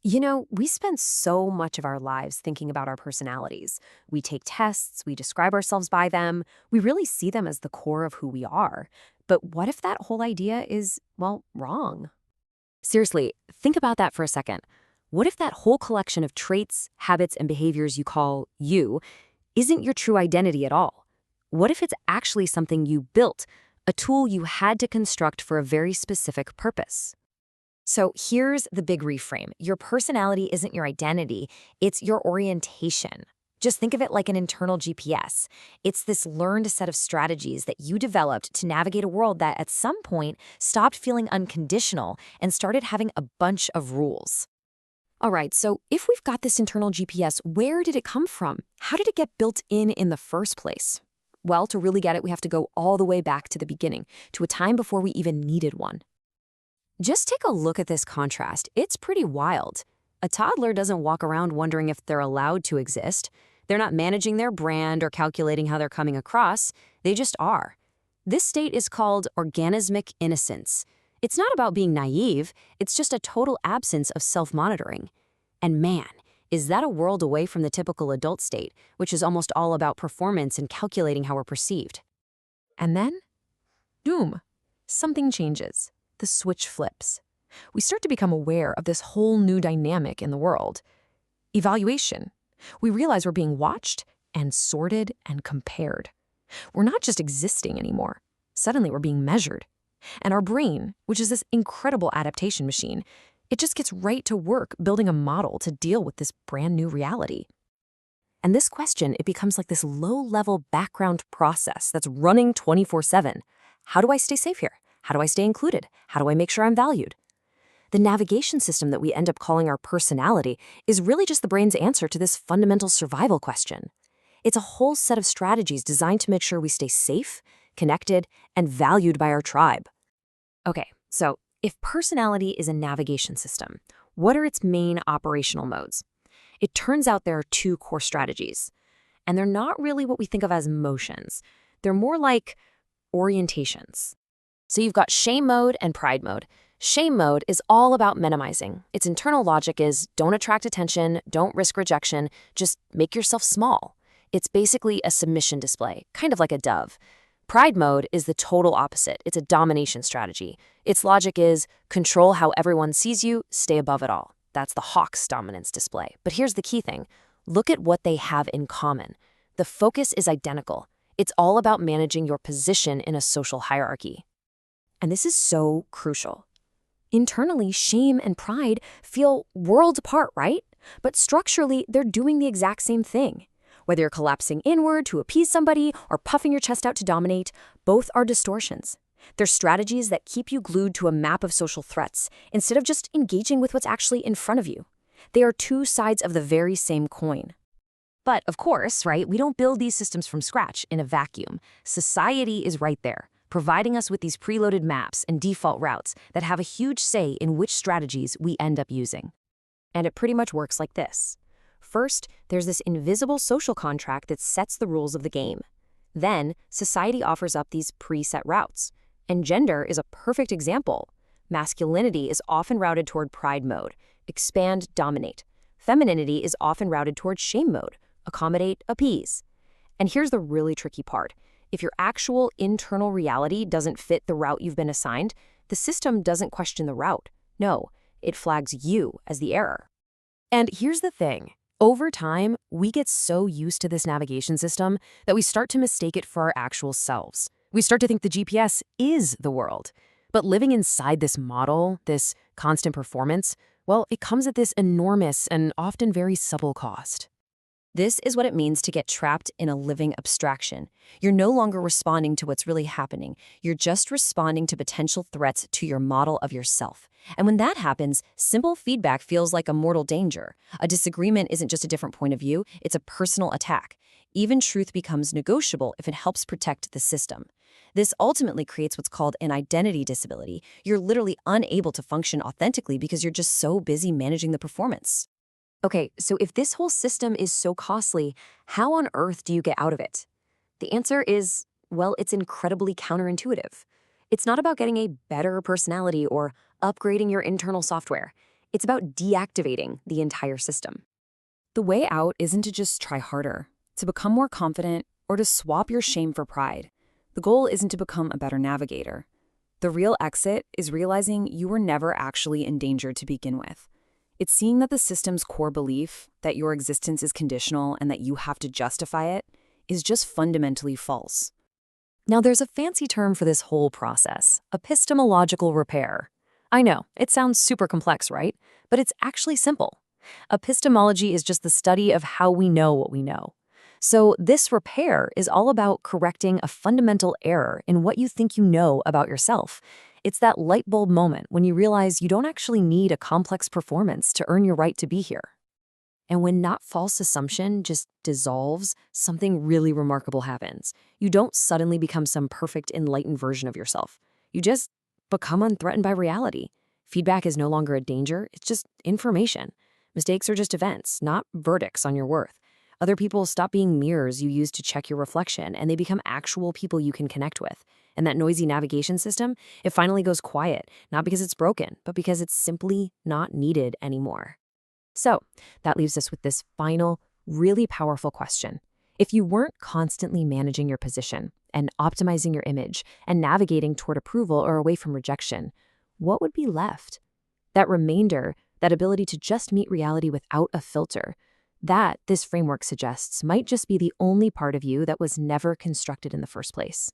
We spend so much of our lives thinking about our personalities. We take tests, we describe ourselves by them, we really see them as the core of who we are. But what if that whole idea is, well, wrong? Seriously, think about that for a second. What if that whole collection of traits, habits, and behaviors you call you isn't your true identity at all? What if it's actually something you built, a tool you had to construct for a very specific purpose? So here's the big reframe. Your personality isn't your identity, it's your orientation. Just think of it like an internal GPS. It's this learned set of strategies that you developed to navigate a world that at some point stopped feeling unconditional and started having a bunch of rules. All right, so if we've got this internal GPS, where did it come from? How did it get built in the first place? Well, to really get it, we have to go all the way back to the beginning, to a time before we even needed one. Just take a look at this contrast. It's pretty wild. A toddler doesn't walk around wondering if they're allowed to exist. They're not managing their brand or calculating how they're coming across. They just are. This state is called organismic innocence. It's not about being naive. It's just a total absence of self-monitoring. And man, is that a world away from the typical adult state, which is almost all about performance and calculating how we're perceived. And then, boom, something changes. The switch flips. We start to become aware of this whole new dynamic in the world. Evaluation. We realize we're being watched and sorted and compared. We're not just existing anymore. Suddenly we're being measured. And our brain, which is this incredible adaptation machine, it just gets right to work building a model to deal with this brand new reality. And this question, it becomes like this low-level background process that's running 24/7. How do I stay safe here? How do I stay included? How do I make sure I'm valued? The navigation system that we end up calling our personality is really just the brain's answer to this fundamental survival question. It's a whole set of strategies designed to make sure we stay safe, connected, and valued by our tribe. Okay, so if personality is a navigation system, what are its main operational modes? It turns out there are two core strategies, and they're not really what we think of as motions. They're more like orientations. So you've got shame mode and pride mode. Shame mode is all about minimizing. Its internal logic is don't attract attention, don't risk rejection, just make yourself small. It's basically a submission display, kind of like a dove. Pride mode is the total opposite. It's a domination strategy. Its logic is control how everyone sees you, stay above it all. That's the hawk's dominance display. But here's the key thing. Look at what they have in common. The focus is identical. It's all about managing your position in a social hierarchy. And this is so crucial. Internally, shame and pride feel worlds apart, right? But structurally, they're doing the exact same thing. Whether you're collapsing inward to appease somebody or puffing your chest out to dominate, both are distortions. They're strategies that keep you glued to a map of social threats instead of just engaging with what's actually in front of you. They are two sides of the very same coin. But of course, right, we don't build these systems from scratch in a vacuum. Society is right there, providing us with these preloaded maps and default routes that have a huge say in which strategies we end up using. And it pretty much works like this. First, there's this invisible social contract that sets the rules of the game. Then, society offers up these preset routes. And gender is a perfect example. Masculinity is often routed toward pride mode, expand, dominate. Femininity is often routed toward shame mode, accommodate, appease. And here's the really tricky part. If your actual internal reality doesn't fit the route you've been assigned, the system doesn't question the route. No, it flags you as the error. And here's the thing. Over time, we get so used to this navigation system that we start to mistake it for our actual selves. We start to think the GPS is the world. But living inside this model, this constant performance, well, it comes at this enormous and often very subtle cost. This is what it means to get trapped in a living abstraction. You're no longer responding to what's really happening. You're just responding to potential threats to your model of yourself. And when that happens, simple feedback feels like a mortal danger. A disagreement isn't just a different point of view, it's a personal attack. Even truth becomes negotiable if it helps protect the system. This ultimately creates what's called an identity disability. You're literally unable to function authentically because you're just so busy managing the performance. Okay, so if this whole system is so costly, how on earth do you get out of it? The answer is, well, it's incredibly counterintuitive. It's not about getting a better personality or upgrading your internal software. It's about deactivating the entire system. The way out isn't to just try harder, to become more confident, or to swap your shame for pride. The goal isn't to become a better navigator. The real exit is realizing you were never actually in danger to begin with. It's seeing that the system's core belief, that your existence is conditional and that you have to justify it, is just fundamentally false. Now, there's a fancy term for this whole process: epistemological repair. I know, it sounds super complex, right? But it's actually simple. Epistemology is just the study of how we know what we know. So this repair is all about correcting a fundamental error in what you think you know about yourself. It's that light bulb moment when you realize you don't actually need a complex performance to earn your right to be here. And when that false assumption just dissolves, something really remarkable happens. You don't suddenly become some perfect, enlightened version of yourself. You just become unthreatened by reality. Feedback is no longer a danger, it's just information. Mistakes are just events, not verdicts on your worth. Other people stop being mirrors you use to check your reflection, and they become actual people you can connect with. And that noisy navigation system, it finally goes quiet, not because it's broken, but because it's simply not needed anymore. So that leaves us with this final, really powerful question. If you weren't constantly managing your position and optimizing your image and navigating toward approval or away from rejection, what would be left? That remainder, that ability to just meet reality without a filter, that, this framework suggests, might just be the only part of you that was never constructed in the first place.